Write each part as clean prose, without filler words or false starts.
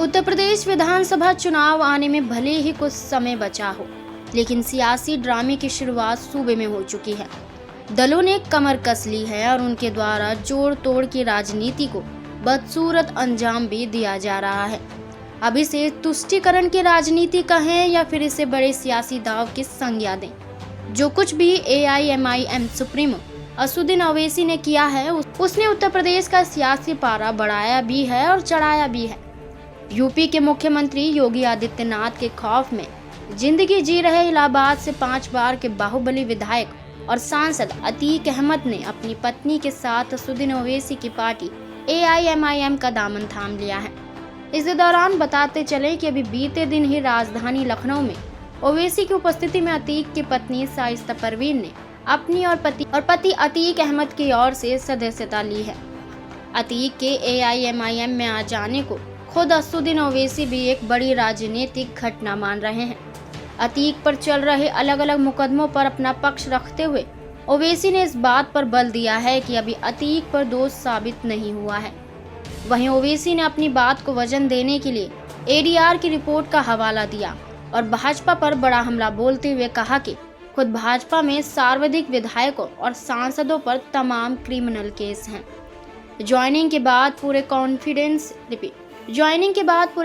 उत्तर प्रदेश विधानसभा चुनाव आने में भले ही कुछ समय बचा हो, लेकिन सियासी ड्रामे की शुरुआत सूबे में हो चुकी है। दलों ने कमर कस ली है और उनके द्वारा जोड़ तोड़ की राजनीति को बदसूरत अंजाम भी दिया जा रहा है। अब इसे तुष्टीकरण की राजनीति कहें या फिर इसे बड़े सियासी दांव की संज्ञा दें, जो कुछ भी AIMIM सुप्रीमो असुद्दीन ओवैसी ने किया है, उसने उत्तर प्रदेश का सियासी पारा बढ़ाया भी है और चढ़ाया भी है। यूपी के मुख्यमंत्री योगी आदित्यनाथ के खौफ में जिंदगी जी रहे इलाहाबाद से 5 बार के बाहुबली विधायक और सांसद अतीक अहमद ने अपनी पत्नी के साथ असुद्दीन ओवैसी की पार्टी AIMIM का दामन थाम लिया है। इस दौरान बताते चले कि अभी बीते दिन ही राजधानी लखनऊ में ओवैसी की उपस्थिति में अतीक की पत्नी शाइस्ता परवीन ने अपनी और पति अतीक अहमद की ओर से सदस्यता ली है। अतीक के AIMIM में आ जाने को खुद असुद्दीन ओवैसी भी एक बड़ी राजनीतिक घटना मान रहे हैं। अतीक पर चल रहे अलग अलग मुकदमों पर अपना पक्ष रखते हुए ओवैसी ने इस बात पर बल दिया है कि अभी अतीक पर दोष साबित नहीं हुआ है। वहीं ओवैसी ने अपनी बात को वजन देने के लिए ADR की रिपोर्ट का हवाला दिया और भाजपा पर बड़ा हमला बोलते हुए कहा कि खुद भाजपा में सर्वाधिक विधायकों और सांसदों पर तमाम क्रिमिनल केस हैं। ज्वाइनिंग के बाद पूरे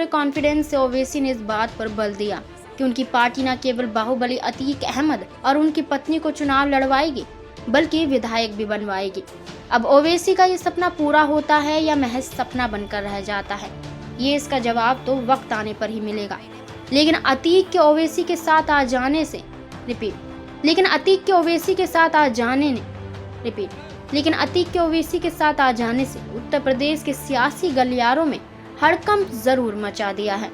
कॉन्फिडेंस से ओवैसी ने इस बात पर बल दिया कि उनकी पार्टी न केवल बाहुबली अतीक अहमद और उनकी पत्नी को चुनाव लड़वाएगी, बल्कि विधायक भी बनवाएगी। अब ओवैसी का ये सपना पूरा होता है या महज सपना बनकर रह जाता है, ये इसका जवाब तो वक्त आने पर ही मिलेगा। लेकिन अतीक के ओवैसी के साथ आ जाने से उत्तर प्रदेश के सियासी गलियारों में हड़कंप जरूर मचा दिया है।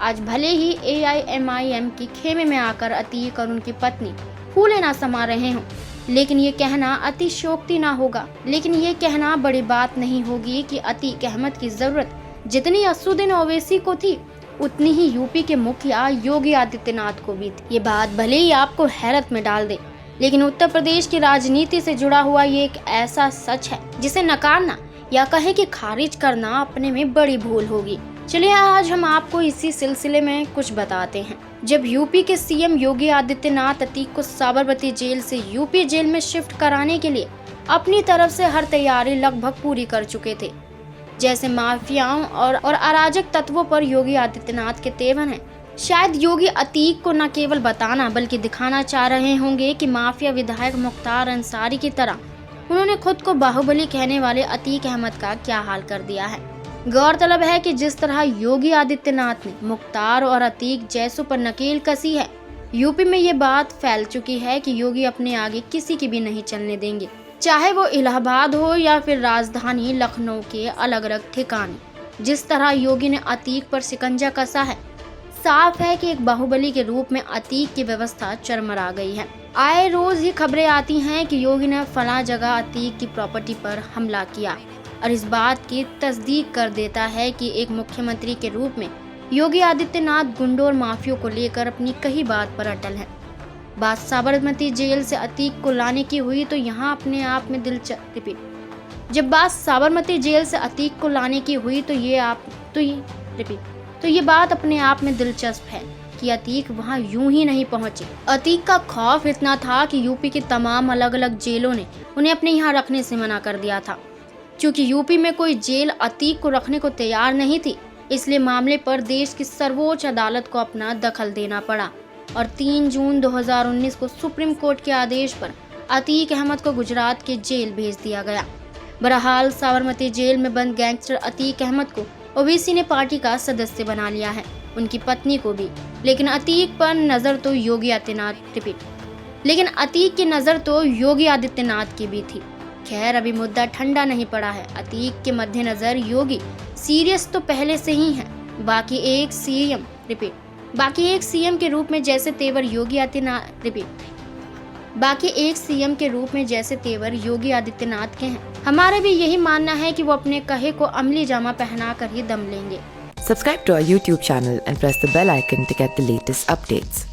आज भले ही AIMIM की खेमे में आकर अतीक और उनकी पत्नी फूले ना समा रहे हों, लेकिन ये कहना अतिशयोक्ति ना होगा। लेकिन ये कहना बड़ी बात नहीं होगी कि अतीक अहमद की जरूरत जितनी असुद्दीन ओवैसी को थी, उतनी ही यूपी के मुखिया योगी आदित्यनाथ को भी थी। ये बात भले ही आपको हैरत में डाल दे, लेकिन उत्तर प्रदेश की राजनीति से जुड़ा हुआ ये एक ऐसा सच है जिसे नकारना या कहे कि खारिज करना अपने में बड़ी भूल होगी। चलिए आज हम आपको इसी सिलसिले में कुछ बताते हैं। जब यूपी के CM योगी आदित्यनाथ अतीक को साबरमती जेल से यूपी जेल में शिफ्ट कराने के लिए अपनी तरफ से हर तैयारी लगभग पूरी कर चुके थे, जैसे माफियाओं और अराजक तत्वों पर योगी आदित्यनाथ के तेवर हैं। शायद योगी अतीक को न केवल बताना बल्कि दिखाना चाह रहे होंगे कि माफिया विधायक मुख्तार अंसारी की तरह उन्होंने खुद को बाहुबली कहने वाले अतीक अहमद का क्या हाल कर दिया है। गौरतलब है कि जिस तरह योगी आदित्यनाथ ने मुख्तार और अतीक जैसों पर नकेल कसी है, यूपी में ये बात फैल चुकी है कि योगी अपने आगे किसी की भी नहीं चलने देंगे, चाहे वो इलाहाबाद हो या फिर राजधानी लखनऊ के अलग अलग ठिकाने। जिस तरह योगी ने अतीक पर शिकंजा कसा है, साफ है कि एक बाहुबली के रूप में अतीक की व्यवस्था चरमरा गई है। आए रोज ही खबरें आती हैं कि योगी ने फला जगह अतीक की प्रॉपर्टी पर हमला किया और इस बात की तस्दीक कर देता है कि एक मुख्यमंत्री के रूप में योगी आदित्यनाथ गुंडों और माफियों को लेकर अपनी कही बात पर अटल है। बात साबरमती जेल से अतीक को लाने की हुई तो यहाँ अपने आप में ये बात अपने आप में दिलचस्प है कि अतीक वहां यूं ही नहीं पहुंचे। अतीक का खौफ इतना था कि यूपी की तमाम अलग अलग जेलों ने उन्हें अपने यहाँ रखने से मना कर दिया था। क्योंकि यूपी में कोई जेल अतीक को रखने को तैयार नहीं थी, इसलिए मामले पर देश की सर्वोच्च अदालत को अपना दखल देना पड़ा और 3 जून 2019 को सुप्रीम कोर्ट के आदेश पर अतीक अहमद को गुजरात के जेल भेज दिया गया। बहरहाल साबरमती जेल में बंद गैंगस्टर अतीक अहमद को ओवैसी ने पार्टी का सदस्य बना लिया है, उनकी पत्नी को भी। लेकिन अतीक की नज़र तो योगी आदित्यनाथ की भी थी। खैर अभी मुद्दा ठंडा नहीं पड़ा है। अतीक के मद्देनजर योगी सीरियस तो पहले से ही है। बाकी एक सीएम के रूप में जैसे तेवर योगी आदित्यनाथ के हैं, हमारा भी यही मानना है कि वो अपने कहे को अमली जामा पहना कर ही दम लेंगे। Subscribe to our YouTube channel and press the bell icon to get the latest updates.